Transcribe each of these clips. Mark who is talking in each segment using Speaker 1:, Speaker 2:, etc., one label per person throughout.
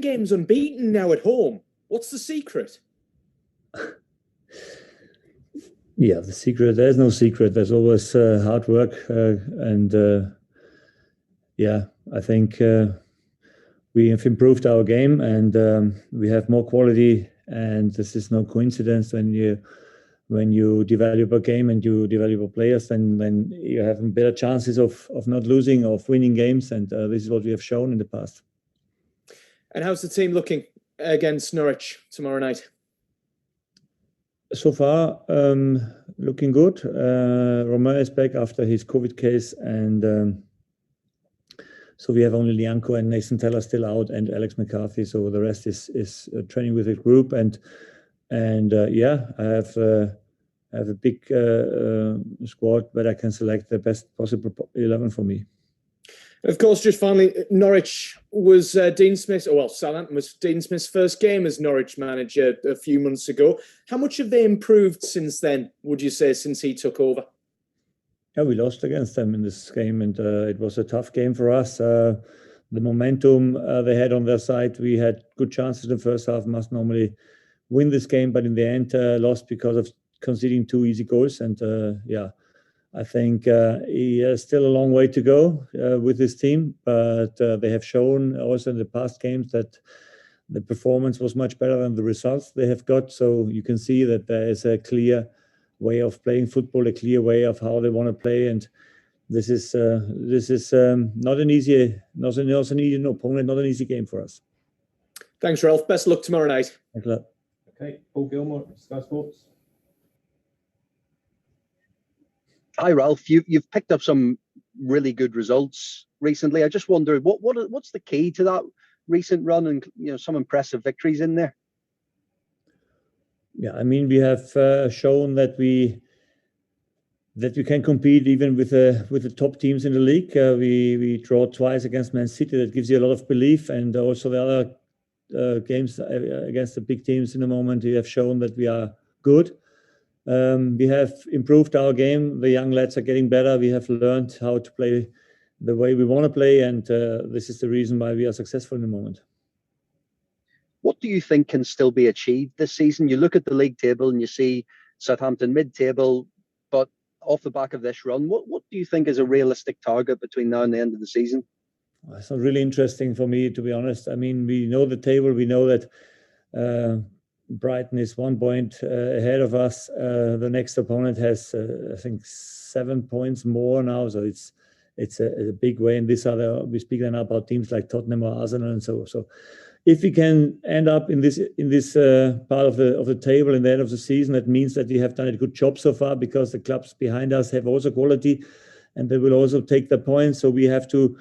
Speaker 1: games unbeaten now at home. What's the secret?
Speaker 2: Yeah, the secret, there's no secret. There's always hard work. I think we have improved our game, and we have more quality. And this is no coincidence. When you develop a game and you develop players, then you have better chances of not losing, of winning games. And this is what we have shown in the past.
Speaker 1: And how's the team looking against Norwich tomorrow night?
Speaker 2: So far, looking good. Romain is back after his COVID case, and so we have only Lianco and Nathan Teller still out, and Alex McCarthy. So the rest is training with the group, and I have a big squad, but I can select the best possible 11 for me.
Speaker 1: Of course, just finally, Norwich was Dean Smith's, Southampton was Dean Smith's first game as Norwich manager a few months ago. How much have they improved since then, would you say, since he took over?
Speaker 2: Yeah, we lost against them in this game, and it was a tough game for us. The momentum they had on their side, we had good chances in the first half, must normally win this game, but in the end lost because of conceding 2 easy goals. And I think he has still a long way to go with this team, but they have shown also in the past games that the performance was much better than the results they have got. So you can see that there is a clear way of playing football, a clear way of how they want to play, and this is not an easy opponent, not an easy game for us.
Speaker 1: Thanks, Ralph. Best luck tomorrow night.
Speaker 2: Thanks a lot.
Speaker 3: Okay, Paul Gilmore, Sky Sports.
Speaker 4: Hi, Ralph. You've picked up some really good results recently. I just wondered what's the key to that recent run, and some impressive victories in there.
Speaker 2: Yeah, I mean, we have shown that we can compete even with the top teams in the league. We draw twice against Man City. That gives you a lot of belief, and also the other games against the big teams in the moment. We have shown that we are good. We have improved our game. The young lads are getting better. We have learned how to play the way we want to play, and this is the reason why we are successful in the moment.
Speaker 4: What do you think can still be achieved this season? You look at the league table and you see Southampton mid-table, but off the back of this run, what do you think is a realistic target between now and the end of the season?
Speaker 2: It's not really interesting for me, to be honest. I mean, we know the table. We know that Brighton is 1 point ahead of us. The next opponent has, I think, 7 points more now. So it's a big way. And we speak then about teams like Tottenham or Arsenal and so. If we can end up in this part of the table in the end of the season, that means that we have done a good job so far, because the clubs behind us have also quality, and they will also take the points. So we have to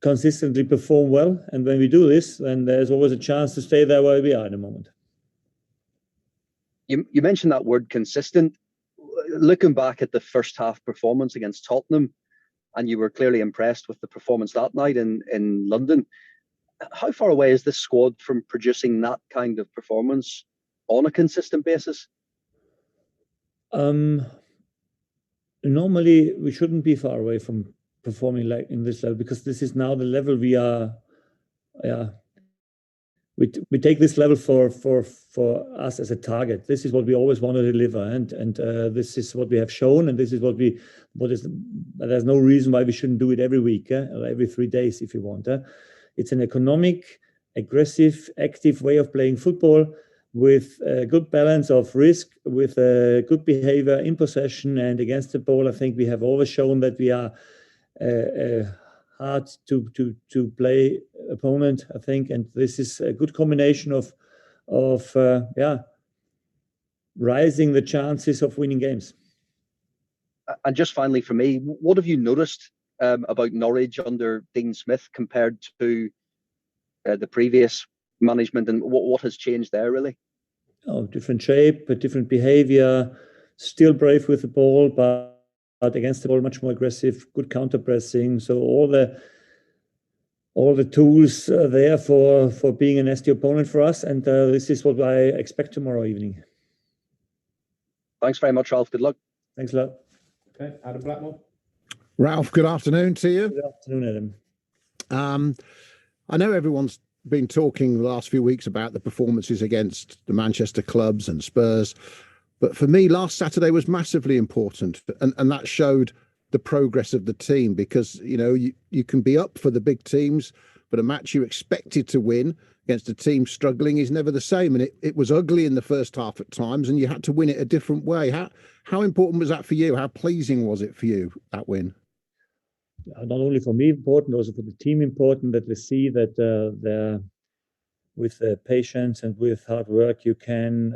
Speaker 2: consistently perform well, and when we do this, then there's always a chance to stay there where we are in the moment.
Speaker 4: You mentioned that word consistent. Looking back at the first half performance against Tottenham, and you were clearly impressed with the performance that night in London. How far away is this squad from producing that kind of performance on a consistent basis?
Speaker 2: Normally, we shouldn't be far away from performing like in this level, because this is now the level we are. We take this level for us as a target. This is what we always want to deliver, and this is what we have shown, and this is there's no reason why we shouldn't do it every week, or every 3 days if you want. It's an economic, aggressive, active way of playing football with a good balance of risk, with a good behavior in possession and against the ball. I think we have always shown that we are hard to play opponent, I think, and this is a good combination of rising the chances of winning games.
Speaker 4: And just finally for me, what have you noticed about Norwich under Dean Smith compared to the previous management, and what has changed there really?
Speaker 2: Different shape, different behavior, still brave with the ball, but against the ball much more aggressive, good counter pressing. So all the tools are there for being a nasty opponent for us, and this is what I expect tomorrow evening.
Speaker 4: Thanks very much, Ralph. Good luck.
Speaker 2: Thanks a lot.
Speaker 3: Okay, Adam Blackmore.
Speaker 5: Ralph, good afternoon to you.
Speaker 2: Good afternoon, Adam.
Speaker 5: I know everyone's been talking the last few weeks about the performances against the Manchester clubs and Spurs. But for me, last Saturday was massively important. And that showed the progress of the team, because, you can be up for the big teams, but a match you expected to win against a team struggling is never the same. And it was ugly in the first half at times, and you had to win it a different way. How important was that for you? How pleasing was it for you, that win?
Speaker 2: Not only for me important, also for the team important, that we see that with patience and with hard work, you can,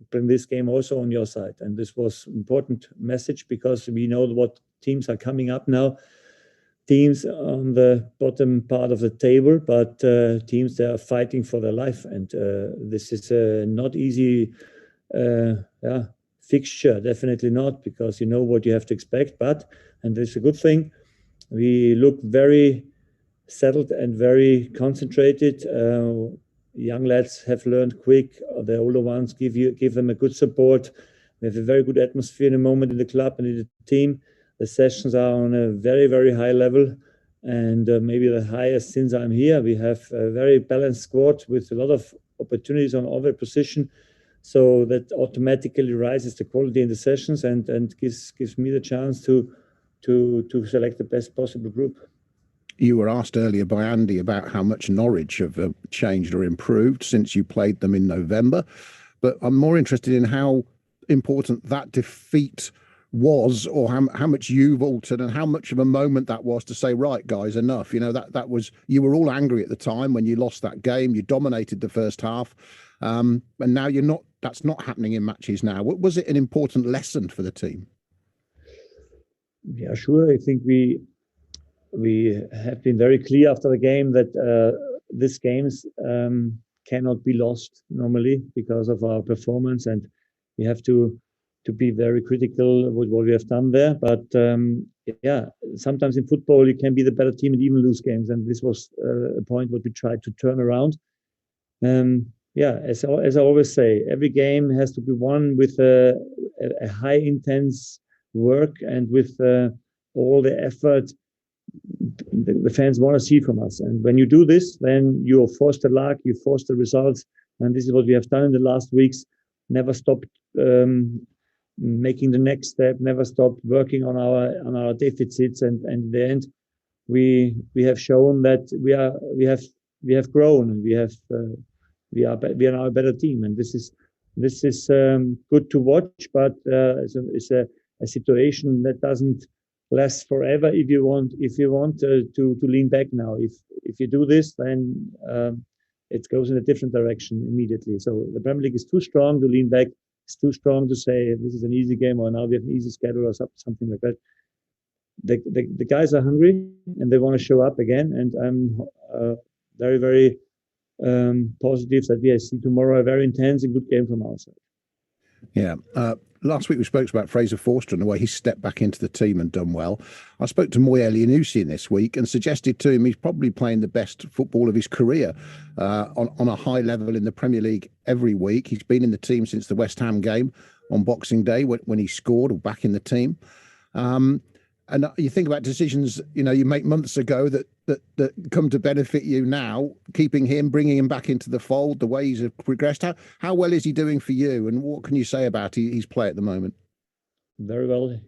Speaker 2: bring this game also on your side. And this was important message, because we know what teams are coming up now. Teams on the bottom part of the table, but teams that are fighting for their life. And this is not easy fixture, definitely not, because you know what you have to expect. But, and it's a good thing, we look very settled and very concentrated. Young lads have learned quick. The older ones give them a good support. We have a very good atmosphere in the moment in the club and in the team. The sessions are on a very, very high level, and maybe the highest since I'm here. We have a very balanced squad with a lot of opportunities on every position, so that automatically rises the quality in the sessions and gives me the chance to select the best possible group.
Speaker 5: You were asked earlier by Andy about how much Norwich have changed or improved since you played them in November. But I'm more interested in how important that defeat was, or how much you've altered, and how much of a moment that was to say, right, guys, enough. That was, you were all angry at the time when you lost that game. You dominated the first half. And now that's not happening in matches now. Was it an important lesson for the team?
Speaker 2: Yeah, sure. I think we have been very clear after the game that these games cannot be lost normally because of our performance, and we have to be very critical with what we have done there. But sometimes in football you can be the better team and even lose games, and this was a point what we tried to turn around. As I always say, every game has to be won with a high intense work and with all the effort the fans want to see from us. And when you do this, then you force the luck, you force the results. And this is what we have done in the last weeks. Never stopped making the next step, never stopped working on our deficits. And in the end, we have shown that we have grown, and we are now a better team. And this is good to watch, but it's a situation that doesn't last forever. If you want to lean back now, if you do this, then it goes in a different direction immediately. So the Premier League is too strong to lean back. It's too strong to say this is an easy game, or now we have an easy schedule, or something like that. The guys are hungry and they want to show up again. And I'm very, very positive that we see tomorrow a very intense and good game from our side.
Speaker 5: Yeah. Last week we spoke about Fraser Forster and the way he stepped back into the team and done well. I spoke to Moy Elyounoussi this week and suggested to him he's probably playing the best football of his career on a high level in the Premier League every week. He's been in the team since the West Ham game on Boxing Day when he scored, or back in the team. And you think about decisions, you make months ago that come to benefit you now, keeping him, bringing him back into the fold, the way he's progressed. How well is he doing for you, and what can you say about his play at the moment?
Speaker 2: Very well.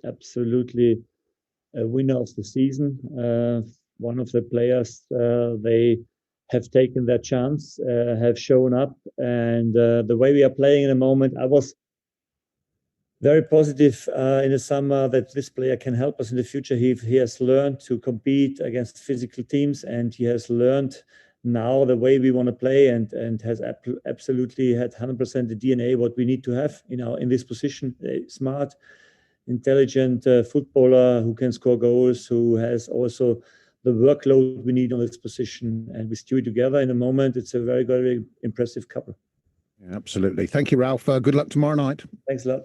Speaker 2: Absolutely a winner of the season. One of the players, they have taken their chance, have shown up, and the way we are playing in the moment, I was very positive in the summer that this player can help us in the future. He has learned to compete against physical teams, and he has learned now the way we want to play, and has absolutely had 100% the DNA what we need to have in this position. A smart, intelligent footballer who can score goals, who has also the workload we need on this position, and we stew it together in a moment. It's a very, very impressive couple.
Speaker 5: Yeah, absolutely. Thank you, Ralph. Good luck tomorrow night.
Speaker 2: Thanks a lot.